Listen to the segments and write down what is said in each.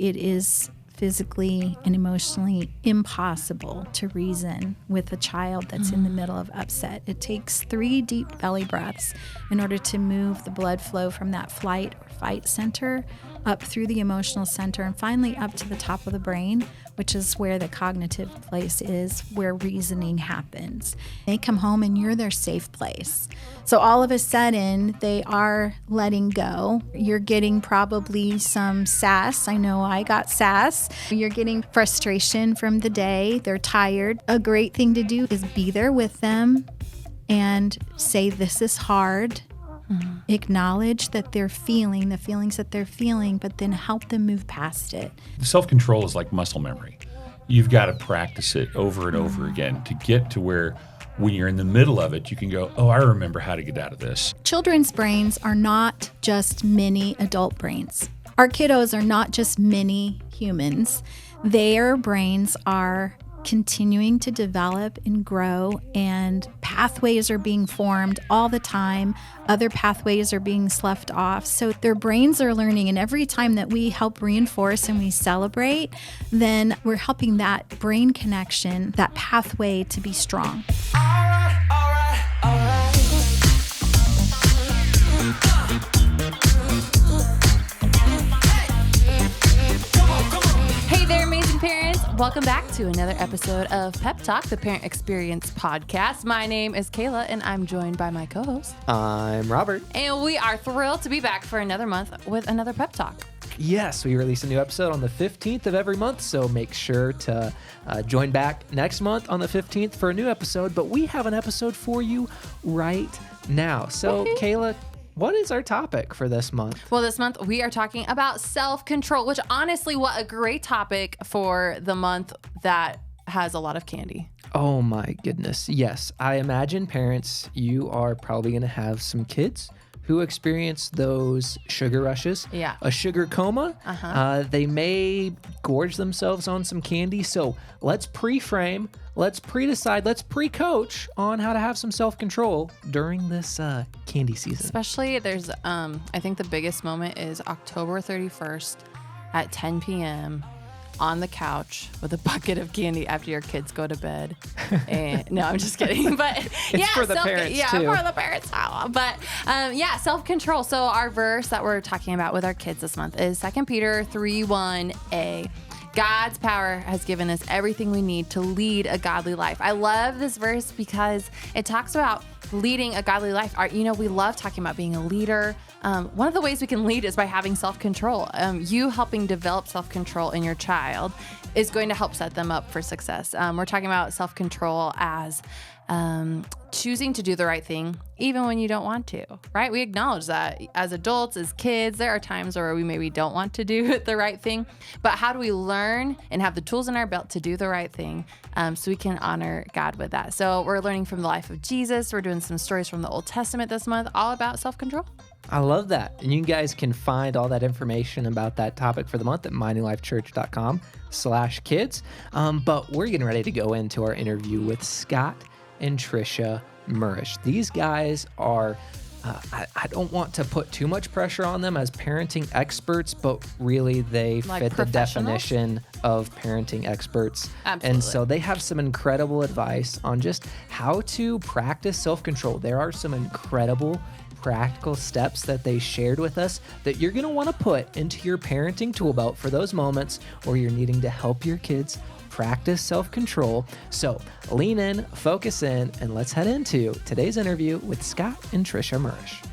It is physically and emotionally impossible to reason with a child that's in the middle of upset. It takes 3 deep belly breaths in order to move the blood flow from that flight or fight center up through the emotional center and finally up to the top of the brain, which is where the cognitive place is, where reasoning happens. They come home and you're their safe place. So all of a sudden, they are letting go. You're getting probably some sass. I know I got sass. You're getting frustration from the day. They're tired. A great thing to do is be there with them and say, this is hard. Acknowledge that they're feeling the feelings that they're feeling, but then help them move past it. Self-control is like muscle memory. You've got to practice it over and over again to get to where when you're in the middle of it, you can go, oh, I remember how to get out of this. Children's brains are not just mini adult brains. Our kiddos are not just mini humans. Their brains are continuing to develop and grow, and pathways are being formed all the time. Other pathways are being sloughed off. So their brains are learning, and every time that we help reinforce and we celebrate, then we're helping that brain connection, that pathway to be strong. All right. Hey there, amazing parents. Welcome back to another episode of Pep Talk, the Parent Experience Podcast. My name is Kayla, and I'm joined by my co-host. I'm Robert. And we are thrilled to be back for another month with another Pep Talk. Yes, we release a new episode on the 15th of every month, so make sure to join back next month on the 15th for a new episode. But we have an episode for you right now. So, Kayla, what is our topic for this month? Well, this month we are talking about self-control, which honestly, what a great topic for the month that has a lot of candy. Oh my goodness. Yes, I imagine parents, you are probably going to have some kids who experience those sugar rushes, a sugar coma. They may gorge themselves on some candy. So let's pre-frame, let's pre-decide, let's pre-coach on how to have some self-control during this candy season. Especially there's, I think the biggest moment is October 31st at 10 p.m. on the couch with a bucket of candy after your kids go to bed. And no, I'm just kidding. But it's for the parents too. Yeah, for the parents. But self-control. So our verse that we're talking about with our kids this month is 2 Peter 3:1a. God's power has given us everything we need to lead a godly life. I love this verse because it talks about leading a godly life. We love talking about being a leader. One of the ways we can lead is by having self-control. You helping develop self-control in your child is going to help set them up for success. We're talking about self-control as choosing to do the right thing, even when you don't want to, right? We acknowledge that as adults, as kids, there are times where we maybe don't want to do the right thing, but how do we learn and have the tools in our belt to do the right thing so we can honor God with that? So we're learning from the life of Jesus. We're doing some stories from the Old Testament this month, all about self-control. I love that. And you guys can find all that information about that topic for the month at minylifechurch.com/kids. But we're getting ready to go into our interview with Scott and Tricia Murrish. These guys are, I don't want to put too much pressure on them as parenting experts, but really they fit the definition of parenting experts. Absolutely. And so they have some incredible advice on just how to practice self-control. There are some incredible practical steps that they shared with us that you're going to want to put into your parenting tool belt for those moments where you're needing to help your kids practice self-control. So lean in, focus in, and let's head into today's interview with Scott and Tricia Murrish.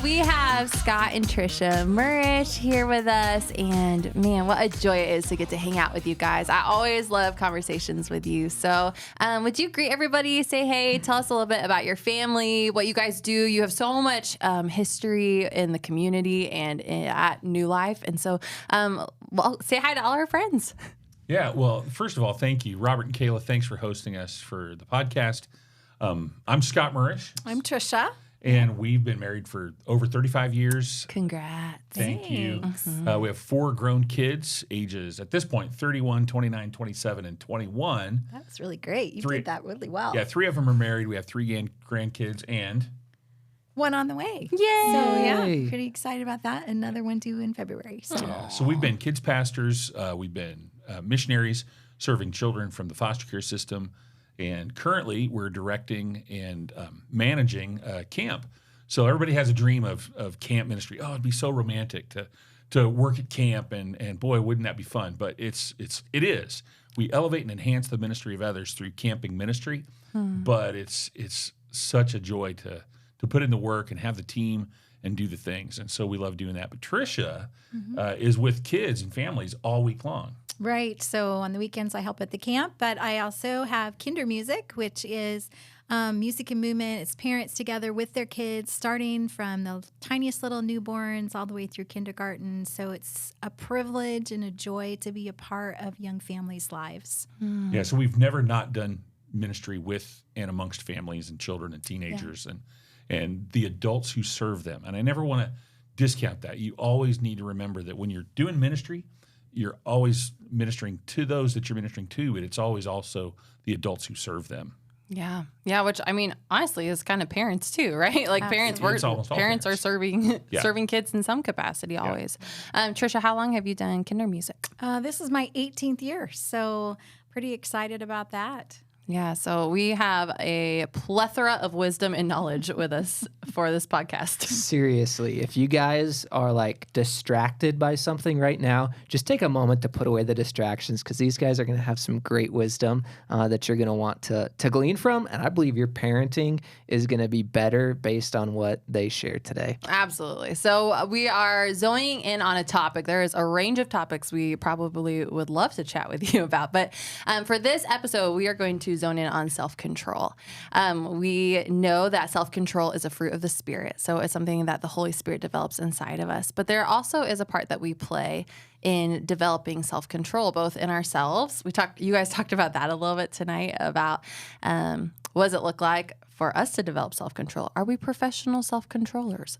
We have Scott and Tricia Murrish here with us, and man, what a joy it is to get to hang out with you guys. I always love conversations with you. So would you greet everybody, say hey, tell us a little bit about your family, what you guys do. You have so much history in the community and at New Life, and so say hi to all our friends. Yeah, well, first of all, thank you. Robert and Kayla, thanks for hosting us for the podcast. I'm Scott Murrish. I'm Tricia. And we've been married for over 35 years. Congrats. Thank you. We have 4 grown kids, ages at this point 31, 29, 27, and 21. That's really great. You did that really well. Yeah, 3 of them are married. We have 3 grandkids, and one on the way. Yay! So yeah, pretty excited about that. Another one due in February. So. So we've been kids pastors, we've been missionaries serving children from the foster care system, and currently we're directing and managing camp. So everybody has a dream of camp ministry. Oh, it'd be so romantic to work at camp, and boy, wouldn't that be fun? But it is. We elevate and enhance the ministry of others through camping ministry, but it's such a joy to put in the work and have the team and do the things. And so we love doing that. But Tricia is with kids and families all week long. Right. So on the weekends, I help at the camp, but I also have Kinder Music, which is music and movement. It's parents together with their kids, starting from the tiniest little newborns all the way through kindergarten. So it's a privilege and a joy to be a part of young families' lives. Yeah, so we've never not done ministry with and amongst families and children and teenagers and the adults who serve them. And I never want to discount that. You always need to remember that when you're doing ministry, you're always ministering to those that you're ministering to, but it's always also the adults who serve them. Yeah. Yeah. Which, I mean, honestly, is kind of parents too, right? Like Absolutely. parents are serving Yeah. serving kids in some capacity always. Tricia, how long have you done Kinder Music? This is my 18th year, so pretty excited about that. Yeah, so we have a plethora of wisdom and knowledge with us for this podcast. Seriously, if you guys are like distracted by something right now, just take a moment to put away the distractions, because these guys are going to have some great wisdom that you're going to want to glean from. And I believe your parenting is going to be better based on what they shared today. Absolutely. So we are zoning in on a topic. There is a range of topics we probably would love to chat with you about. But for this episode, we are going to zone in on self-control. We know that self-control is a fruit of the Spirit. So it's something that the Holy Spirit develops inside of us. But there also is a part that we play in developing self-control, both in ourselves. You guys talked about that a little bit tonight about what does it look like for us to develop self-control? Are we professional self-controllers?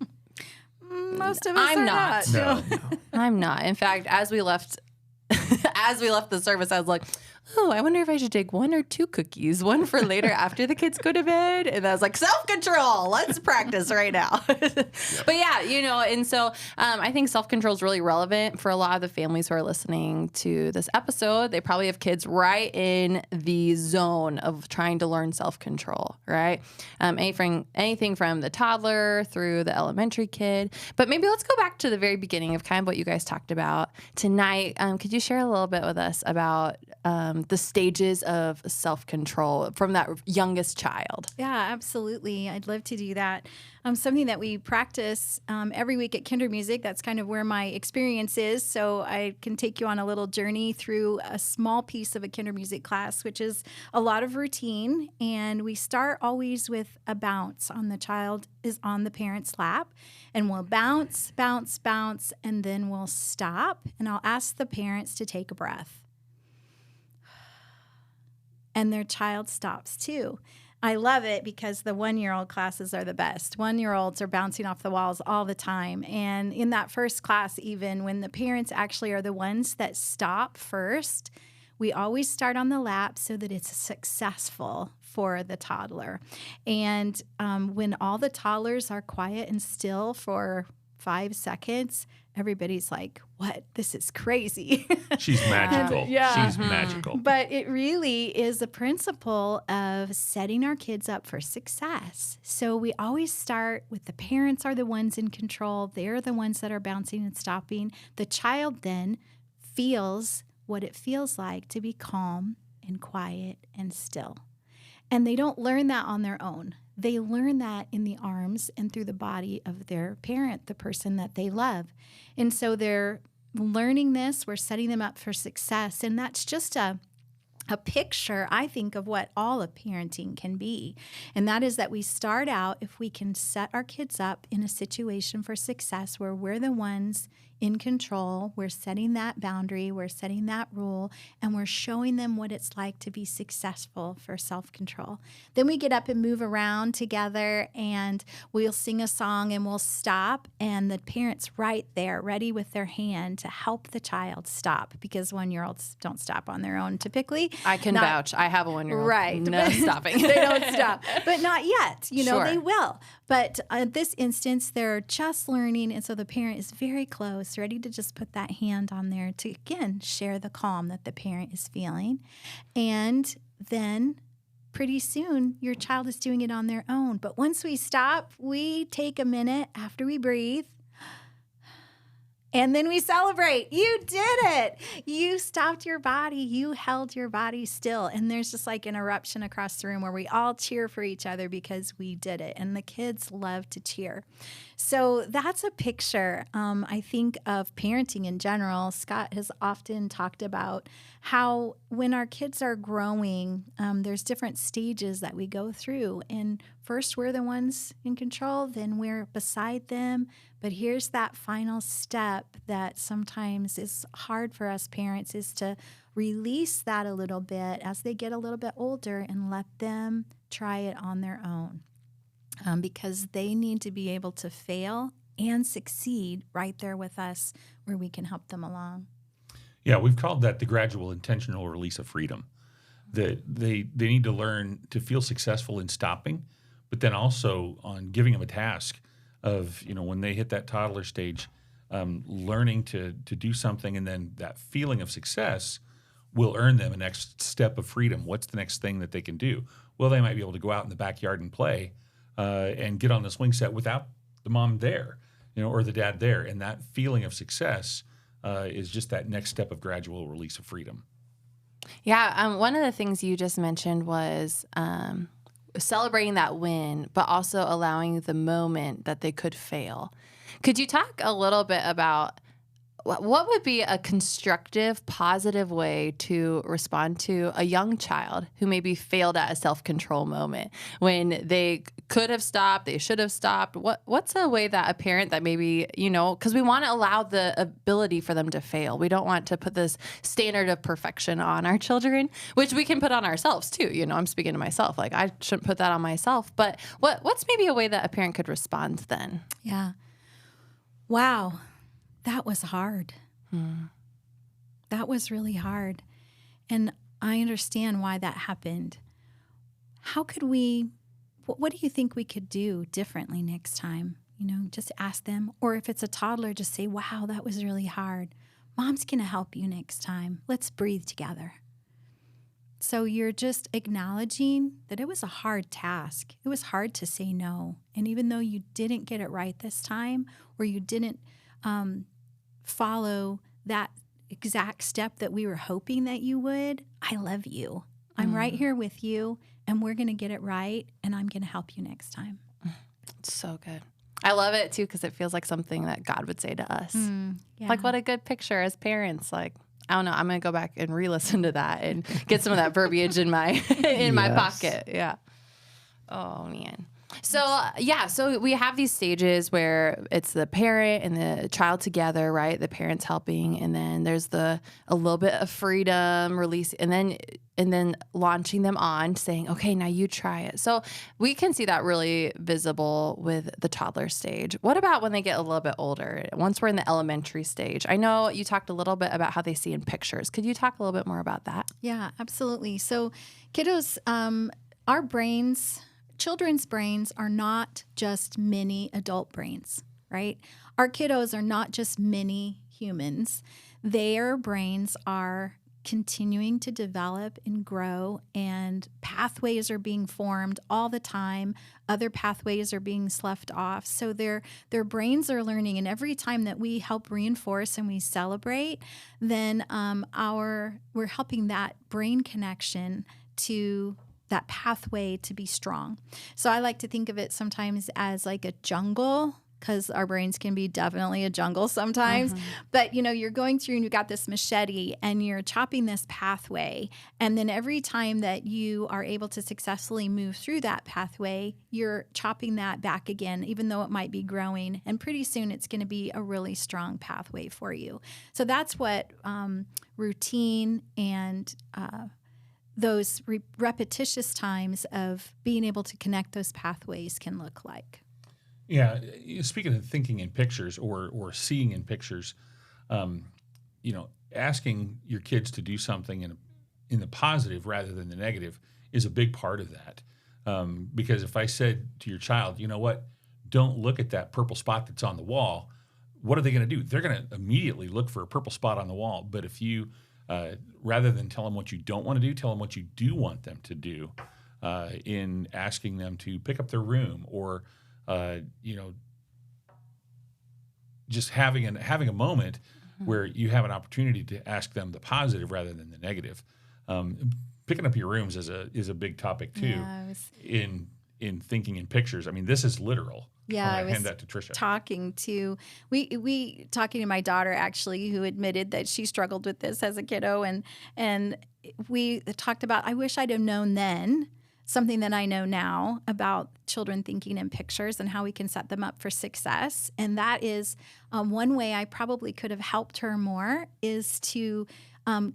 Most of us I'm are not. No. I'm not. In fact, as we left the service, I was like, oh, I wonder if I should take 1 or 2 cookies, one for later after the kids go to bed. And I was like, self-control, let's practice right now. But yeah, and so I think self-control is really relevant for a lot of the families who are listening to this episode. They probably have kids right in the zone of trying to learn self-control, right? Anything from the toddler through the elementary kid. But maybe let's go back to the very beginning of kind of what you guys talked about tonight. Could you share a little bit with us about the stages of self-control from that youngest child? Yeah, absolutely. I'd love to do that. Something that we practice every week at Kinder Music. That's kind of where my experience is. So I can take you on a little journey through a small piece of a Kinder Music class, which is a lot of routine. And we start always with a bounce on the child is on the parent's lap. And we'll bounce, bounce, bounce, and then we'll stop. And I'll ask the parents to take a breath. And their child stops too. I love it because the 1-year-old classes are the best. 1-year-olds are bouncing off the walls all the time. And in that first class, even when the parents actually are the ones that stop first, we always start on the lap so that it's successful for the toddler. And when all the toddlers are quiet and still for 5 seconds, everybody's like, what? This is crazy. She's magical. Yeah. She's magical. But it really is a principle of setting our kids up for success. So we always start with the parents are the ones in control. They're the ones that are bouncing and stopping. The child then feels what it feels like to be calm and quiet and still. And they don't learn that on their own. They learn that in the arms and through the body of their parent, the person that they love. And so they're learning this. We're setting them up for success. And that's just a picture, I think, of what all of parenting can be. And that is that we start out, if we can set our kids up in a situation for success where we're the ones in control. We're setting that boundary, we're setting that rule, and we're showing them what it's like to be successful for self-control. Then we get up and move around together, and we'll sing a song, and we'll stop, and the parent's right there, ready with their hand to help the child stop, because 1-year-olds don't stop on their own typically. I can vouch. I have a 1-year-old. Right. No stopping. They don't stop. But not yet. Sure. They will. But in this instance, they're just learning. And so the parent is very close, ready to just put that hand on there to, again, share the calm that the parent is feeling. And then pretty soon, your child is doing it on their own. But once we stop, we take a minute after we breathe. And then we celebrate. You did it. You stopped your body. You held your body still. And there's just like an eruption across the room where we all cheer for each other because we did it. And the kids love to cheer. So that's a picture, I think, of parenting in general. Scott has often talked about how when our kids are growing, there's different stages that we go through. And first, we're the ones in control. Then we're beside them. But here's that final step that sometimes is hard for us parents, is to release that a little bit as they get a little bit older and let them try it on their own. Because they need to be able to fail and succeed right there with us where we can help them along. Yeah, we've called that the gradual intentional release of freedom. That they need to learn to feel successful in stopping, but then also on giving them a task of, when they hit that toddler stage, learning to do something, and then that feeling of success will earn them a next step of freedom. What's the next thing that they can do? Well, they might be able to go out in the backyard and play and get on the swing set without the mom there, or the dad there. And that feeling of success is just that next step of gradual release of freedom. Yeah, one of the things you just mentioned was celebrating that win, but also allowing the moment that they could fail. Could you talk a little bit about what would be a constructive, positive way to respond to a young child who maybe failed at a self-control moment when they could have stopped, they should have stopped? What's a way that a parent that maybe, because we want to allow the ability for them to fail. We don't want to put this standard of perfection on our children, which we can put on ourselves too. I'm speaking to myself. Like, I shouldn't put that on myself. But what's maybe a way that a parent could respond then? Yeah. Wow. That was hard. That was really hard. And I understand why that happened. How could what do you think we could do differently next time? Just ask them. Or if it's a toddler, just say, wow, that was really hard. Mom's going to help you next time. Let's breathe together. So you're just acknowledging that it was a hard task. It was hard to say no. And even though you didn't get it right this time, or you didn't follow that exact step that we were hoping that you would, I love you. I'm right here with you, and we're going to get it right, and I'm going to help you next time. It's so good. I love it, too, because it feels like something that God would say to us. Yeah. Like, what a good picture as parents. Like, I don't know. I'm going to go back and re-listen to that and get some of that verbiage in my my pocket. Yeah. Oh, man. So we have these stages where it's the parent and the child together, right? The parent's helping, and then there's a little bit of freedom release, and then launching them on, saying, okay, now you try it. So we can see that really visible with the toddler stage. What about when they get a little bit older? Once we're in the elementary stage, I know you talked a little bit about how they see in pictures. Could you talk a little bit more about that? Yeah, absolutely. So kiddos, children's brains are not just mini adult brains, right? Our kiddos are not just mini humans. Their brains are continuing to develop and grow, and pathways are being formed all the time. Other pathways are being sloughed off. So their brains are learning, and every time that we help reinforce and we celebrate, then we're helping that brain connection to that pathway to be strong. So I like to think of it sometimes as like a jungle because our brains can be definitely a jungle sometimes. But, you're going through and you've got this machete and you're chopping this pathway. And then every time that you are able to successfully move through that pathway, you're chopping that back again, even though it might be growing. And pretty soon it's going to be a really strong pathway for you. So that's what routine and those repetitious times of being able to connect those pathways can look like. Yeah, speaking of thinking in pictures or seeing in pictures, asking your kids to do something in the positive rather than the negative is a big part of that. Because if I said to your child, you know what, don't look at that purple spot that's on the wall, what are they going to do? They're going to immediately look for a purple spot on the wall. But if you, rather than tell them what you don't want to do, tell them what you do want them to do in asking them to pick up their room or just having a moment where you have an opportunity to ask them the positive rather than the negative. Picking up your rooms is a big topic too. In thinking in pictures. I mean, this is literal. Yeah, I was hand that to Tricia. talking to my daughter actually, who admitted that she struggled with this as a kiddo, and we talked about, I wish I'd have known then something that I know now about children thinking in pictures and how we can set them up for success. And that is one way I probably could have helped her more is to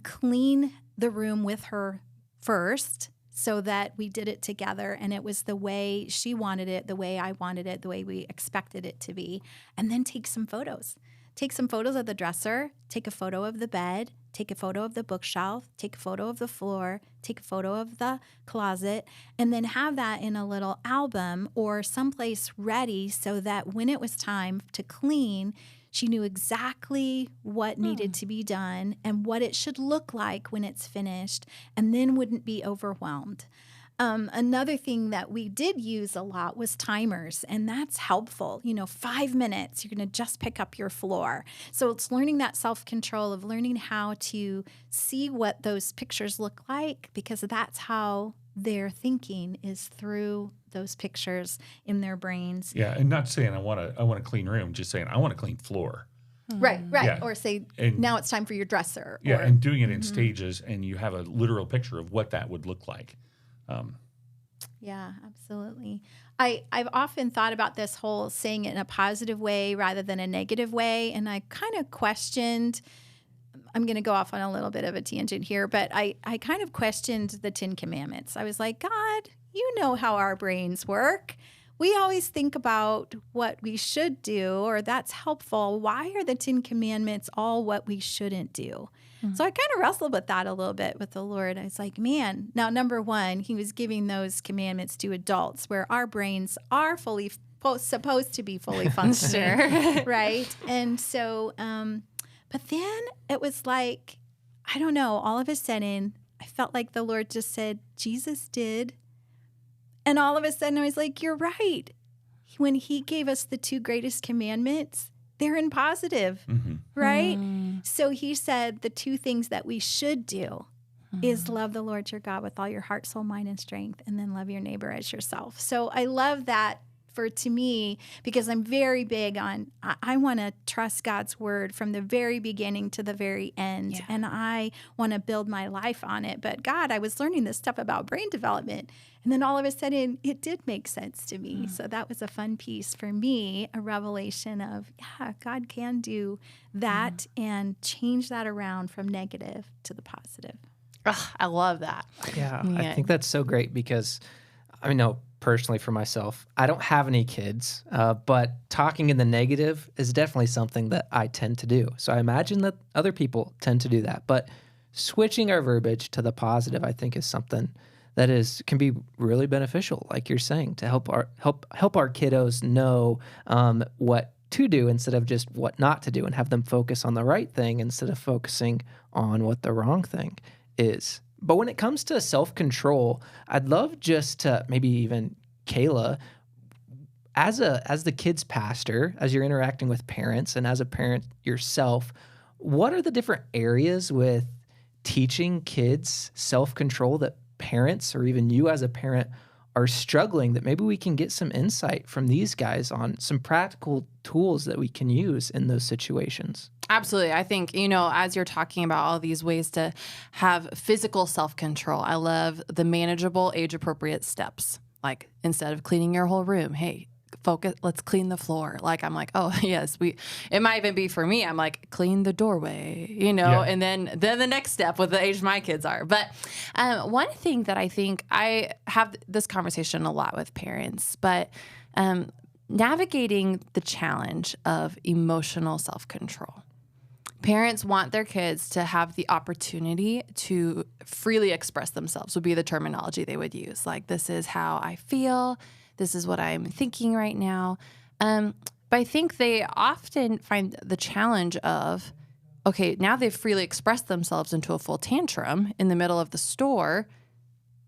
clean the room with her first so that we did it together and it was the way she wanted it, the way I wanted it, the way we expected it to be. And then take some photos. Take some photos of the dresser, take a photo of the bed, take a photo of the bookshelf, take a photo of the floor, take a photo of the closet, and then have that in a little album or someplace ready so that when it was time to clean, she knew exactly what needed to be done and what it should look like when it's finished, and then wouldn't be overwhelmed. Another thing that we did use a lot was timers, and that's helpful. 5 minutes, you're going to just pick up your floor. So it's learning that self-control of learning how to see what those pictures look like, because that's how their thinking is through those pictures in their brains. Yeah, and not saying I want a clean room, just saying I want a clean floor. Right. Yeah. Or say, And now it's time for your dresser. Yeah, or, and doing it in stages, and you have a literal picture of what that would look like. Yeah, absolutely. I've often thought about this whole saying it in a positive way rather than a negative way, and I kind of questioned, I'm going to go off on a little bit of a tangent here, but I kind of questioned the 10 Commandments. I was like, God, you know how our brains work. We always think about what we should do, or that's helpful. Why are the 10 Commandments all what we shouldn't do? So I kind of wrestled with that a little bit with the Lord. I was like, man, now number one, he was giving those commandments to adults where our brains are supposed to be fully functioning, right? And so, but then it was like, I don't know, all of a sudden, I felt like the Lord just said, Jesus did. And all of a sudden, I was like, you're right. When he gave us the 2 greatest commandments, they're in positive, right? So he said the 2 things that we should do is love the Lord your God with all your heart, soul, mind, and strength, and then love your neighbor as yourself. So I love that to me, because I'm very big on, I want to trust God's word from the very beginning to the very end. Yeah. And I want to build my life on it. But God, I was learning this stuff about brain development. And then all of a sudden, it did make sense to me. So that was a fun piece for me, a revelation of, yeah, God can do that and change that around from negative to the positive. Ugh, I love that. Yeah, I think that's so great because I know personally for myself, I don't have any kids, but talking in the negative is definitely something that I tend to do. So I imagine that other people tend to do that. But switching our verbiage to the positive, I think, is something that can be really beneficial, like you're saying, to help our kiddos know what to do instead of just what not to do, and have them focus on the right thing instead of focusing on what the wrong thing is. But when it comes to self-control, I'd love just to maybe even Kayla, as the kids pastor, as you're interacting with parents and as a parent yourself, what are the different areas with teaching kids self-control that parents or even you as a parent are struggling, that maybe we can get some insight from these guys on some practical tools that we can use in those situations. Absolutely. I think, as you're talking about all these ways to have physical self-control, I love the manageable, age-appropriate steps. Like, instead of cleaning your whole room, hey, focus, let's clean the floor. Like, I'm like, oh, yes, it might even be for me. I'm like, clean the doorway, and then the next step with the age my kids are. But one thing that I think, I have this conversation a lot with parents, but navigating the challenge of emotional self-control. Parents want their kids to have the opportunity to freely express themselves, would be the terminology they would use. Like, this is how I feel. This is what I'm thinking right now. But I think they often find the challenge of, okay, now they've freely expressed themselves into a full tantrum in the middle of the store,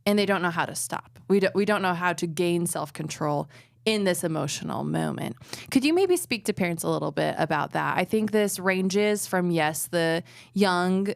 and they don't know how to stop. We don't know how to gain self-control in this emotional moment. Could you maybe speak to parents a little bit about that? I think this ranges from, yes, the young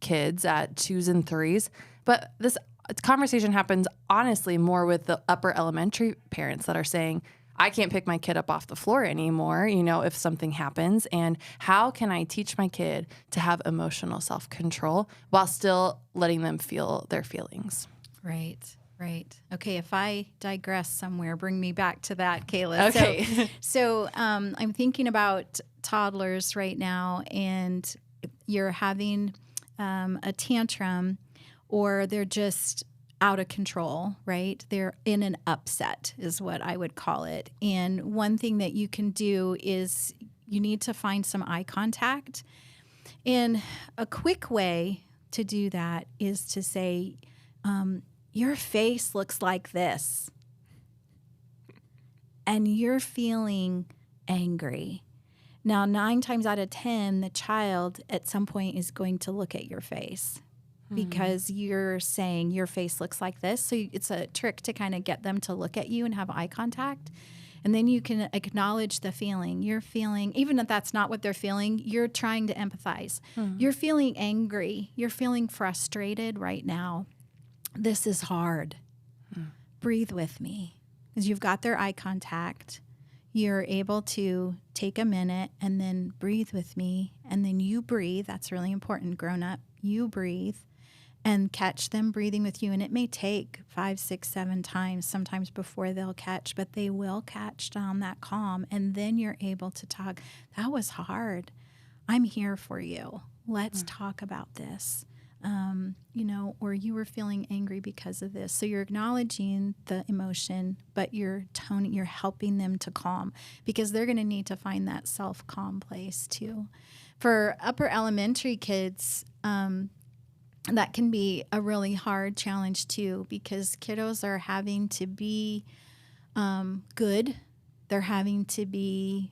kids at 2s and 3s, but this conversation happens honestly more with the upper elementary parents that are saying, I can't pick my kid up off the floor anymore, if something happens. And how can I teach my kid to have emotional self-control while still letting them feel their feelings? Right. Okay, if I digress somewhere, bring me back to that, Kayla. Okay. So I'm thinking about toddlers right now, and you're having a tantrum, or they're just out of control, right? They're in an upset is what I would call it. And one thing that you can do is you need to find some eye contact. And a quick way to do that is to say, your face looks like this, and you're feeling angry. Now, 9 times out of 10, the child at some point is going to look at your face because you're saying your face looks like this. So it's a trick to kind of get them to look at you and have eye contact. And then you can acknowledge the feeling. You're feeling, even if that's not what they're feeling, you're trying to empathize. You're feeling angry. You're feeling frustrated right now. This is hard. Breathe with me. Because you've got their eye contact. You're able to take a minute and then breathe with me. And then you breathe. That's really important, grown up. You breathe and catch them breathing with you. And it may take 5, 6, 7 times sometimes before they'll catch, but they will catch down that calm. And then you're able to talk. That was hard. I'm here for you. Let's talk about this. Or you were feeling angry because of this. So you're acknowledging the emotion, but you're helping them to calm, because they're going to need to find that self-calm place too. For upper elementary kids, that can be a really hard challenge too, because kiddos are having to be good. They're having to be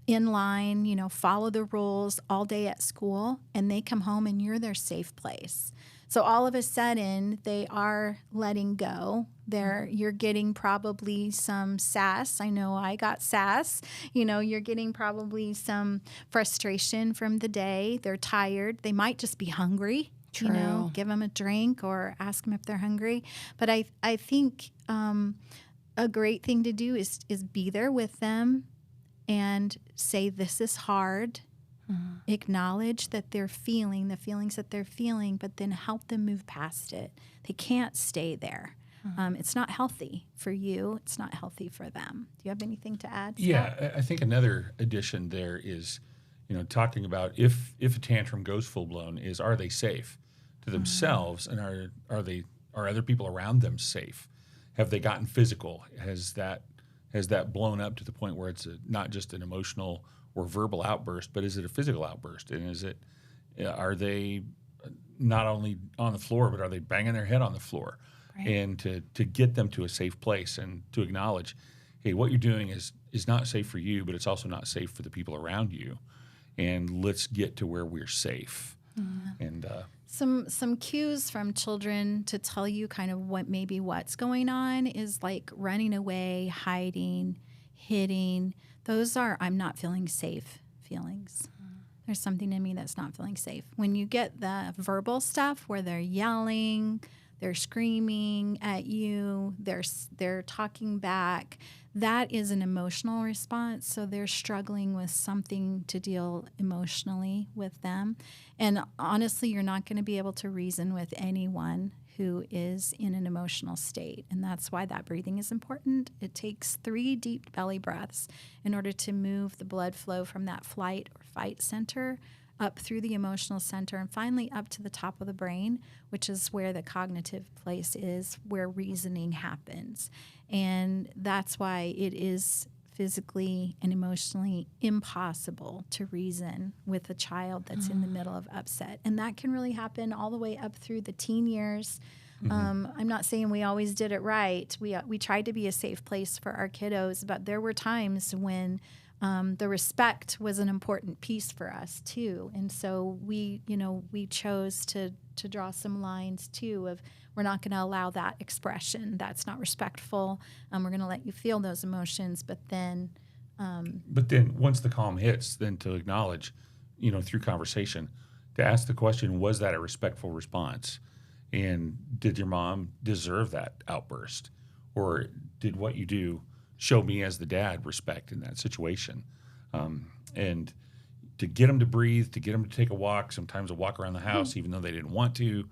in line, follow the rules all day at school, and they come home and you're their safe place. So all of a sudden they are letting go. You're getting probably some sass. I know I got sass. You're getting probably some frustration from the day. They're tired. They might just be hungry. True. Give them a drink or ask them if they're hungry. But I think a great thing to do is be there with them and say, this is hard. Acknowledge that they're feeling the feelings that they're feeling, but then help them move past it. They can't stay there. It's not healthy for you. It's not healthy for them. Do you have anything to add, Scott? Yeah, I think another addition there is, talking about if a tantrum goes full blown, is, are they safe to themselves, and are other people around them safe? Have they gotten physical? Has that blown up to the point where it's not just an emotional or verbal outburst, but is it a physical outburst? And are they not only on the floor, but are they banging their head on the floor? Right. And to get them to a safe place and to acknowledge, hey, what you're doing is not safe for you, but it's also not safe for the people around you. And let's get to where we're safe. And some cues from children to tell you kind of what's going on is like running away, hiding, hitting. Those are I'm not feeling safe feelings. There's something in me that's not feeling safe. When you get the verbal stuff where they're yelling, they're screaming at you, they're talking back. That is an emotional response. So they're struggling with something to deal emotionally with them. And honestly, you're not going to be able to reason with anyone who is in an emotional state. And that's why that breathing is important. It takes 3 deep belly breaths in order to move the blood flow from that flight or fight center up through the emotional center and finally up to the top of the brain, which is where the cognitive place is, where reasoning happens. And that's why it is physically and emotionally impossible to reason with a child that's in the middle of upset. And that can really happen all the way up through the teen years. I'm not saying we always did it right. We tried to be a safe place for our kiddos, but there were times when the respect was an important piece for us too. And so we chose to draw some lines too of, we're not going to allow that expression. That's not respectful. We're going to let you feel those emotions, but then once the calm hits, then to acknowledge, through conversation, to ask the question, was that a respectful response? And did your mom deserve that outburst? Or did what you do show me as the dad respect in that situation? And to get them to breathe, to get them to take a walk, sometimes a walk around the house, even though they didn't want to,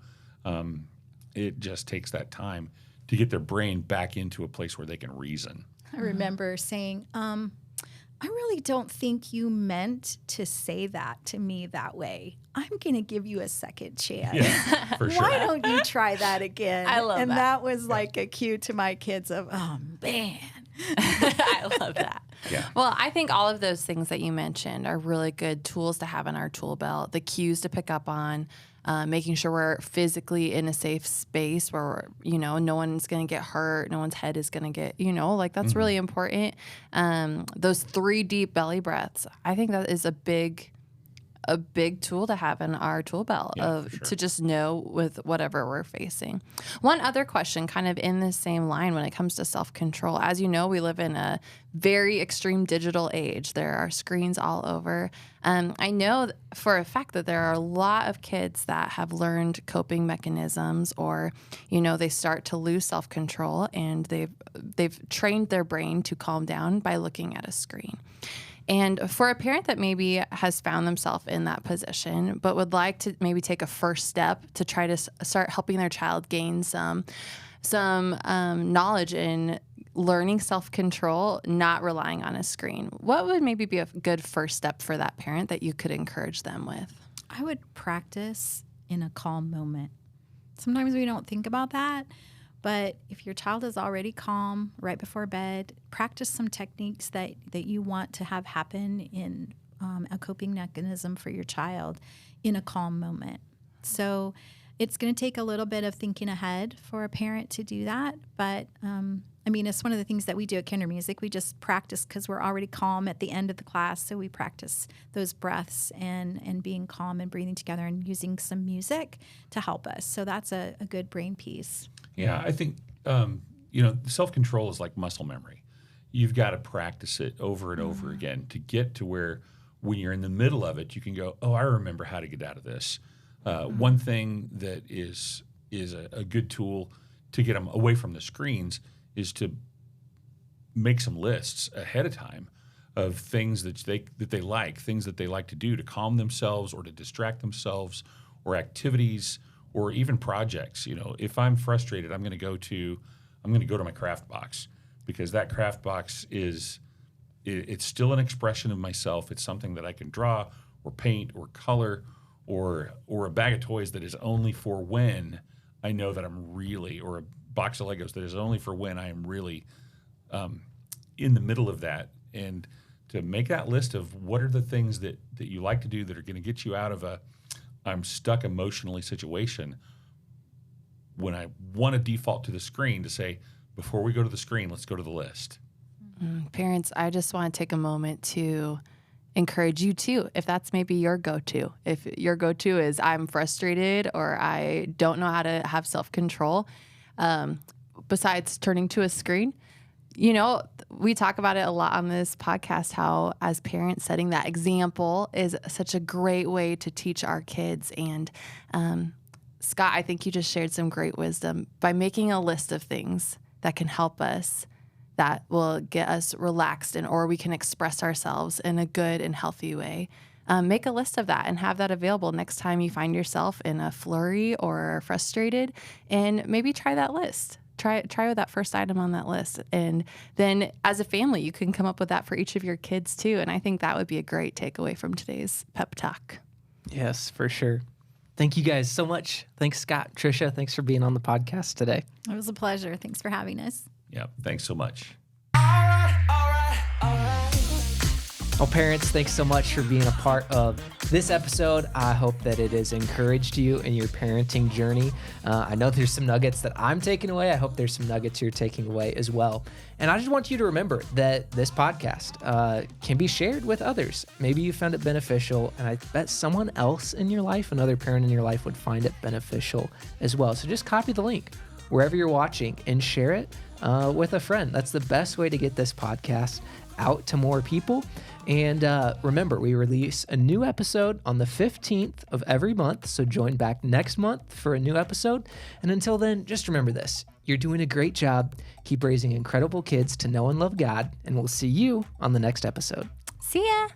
it just takes that time to get their brain back into a place where they can reason. I remember saying, I really don't think you meant to say that to me that way. I'm going to give you a second chance. Yeah, for sure. Why don't you try that again? I love and that. that was like a cue to my kids of, oh, man. I love that. Yeah. Well, I think all of those things that you mentioned are really good tools to have in our tool belt. The cues to pick up on, making sure we're physically in a safe space where, no one's going to get hurt, no one's head is going to get, that's really important. Those 3 deep belly breaths, I think that is a big tool to have in our tool belt to just know with whatever we're facing. One other question kind of in the same line when it comes to self-control. As you know, we live in a very extreme digital age. There are screens all over. I know for a fact that there are a lot of kids that have learned coping mechanisms or, they start to lose self-control and they've trained their brain to calm down by looking at a screen. And for a parent that maybe has found themselves in that position, but would like to maybe take a first step to try to start helping their child gain some knowledge in learning self-control, not relying on a screen, what would maybe be a good first step for that parent that you could encourage them with? I would practice in a calm moment. Sometimes we don't think about that. But if your child is already calm right before bed, practice some techniques that you want to have happen in a coping mechanism for your child in a calm moment. So it's going to take a little bit of thinking ahead for a parent to do that. But, it's one of the things that we do at Kinder Music. We just practice because we're already calm at the end of the class. So we practice those breaths and being calm and breathing together and using some music to help us. So that's a good brain piece. Yeah, I think, self-control is like muscle memory. You've got to practice it over and over again to get to where when you're in the middle of it, you can go, oh, I remember how to get out of this. One thing that is a good tool to get them away from the screens is to make some lists ahead of time of things that they like, things that they like to do to calm themselves or to distract themselves, or activities or even projects. If I'm frustrated, I'm going to go to my craft box, because that craft box it's still an expression of myself. It's something that I can draw or paint or color or a bag of toys that is only for when I know that I'm really, or a box of Legos that is only for when I am really in the middle of that. And to make that list of what are the things that you like to do that are going to get you out of I'm stuck emotionally situation, when I want to default to the screen, to say, before we go to the screen, let's go to the list. Parents, I just want to take a moment to encourage you too, if that's maybe your go-to. If your go-to is I'm frustrated or I don't know how to have self-control, besides turning to a screen, we talk about it a lot on this podcast, how as parents setting that example is such a great way to teach our kids. And Scott, I think you just shared some great wisdom by making a list of things that can help us, that will get us relaxed, and or we can express ourselves in a good and healthy way. Make a list of that and have that available next time you find yourself in a flurry or frustrated, and maybe try that list. Try with that first item on that list. And then as a family, you can come up with that for each of your kids too. And I think that would be a great takeaway from today's pep talk. Yes, for sure. Thank you guys so much. Thanks, Scott. Tricia, thanks for being on the podcast today. It was a pleasure. Thanks for having us. Yeah, thanks so much. Well, parents, thanks so much for being a part of this episode. I hope that it has encouraged you in your parenting journey. I know there's some nuggets that I'm taking away. I hope there's some nuggets you're taking away as well. And I just want you to remember that this podcast can be shared with others. Maybe you found it beneficial, and I bet someone else in your life, another parent in your life, would find it beneficial as well. So just copy the link wherever you're watching and share it with a friend. That's the best way to get this podcast out to more people. And remember, we release a new episode on the 15th of every month. So join back next month for a new episode. And until then, just remember this. You're doing a great job. Keep raising incredible kids to know and love God. And we'll see you on the next episode. See ya.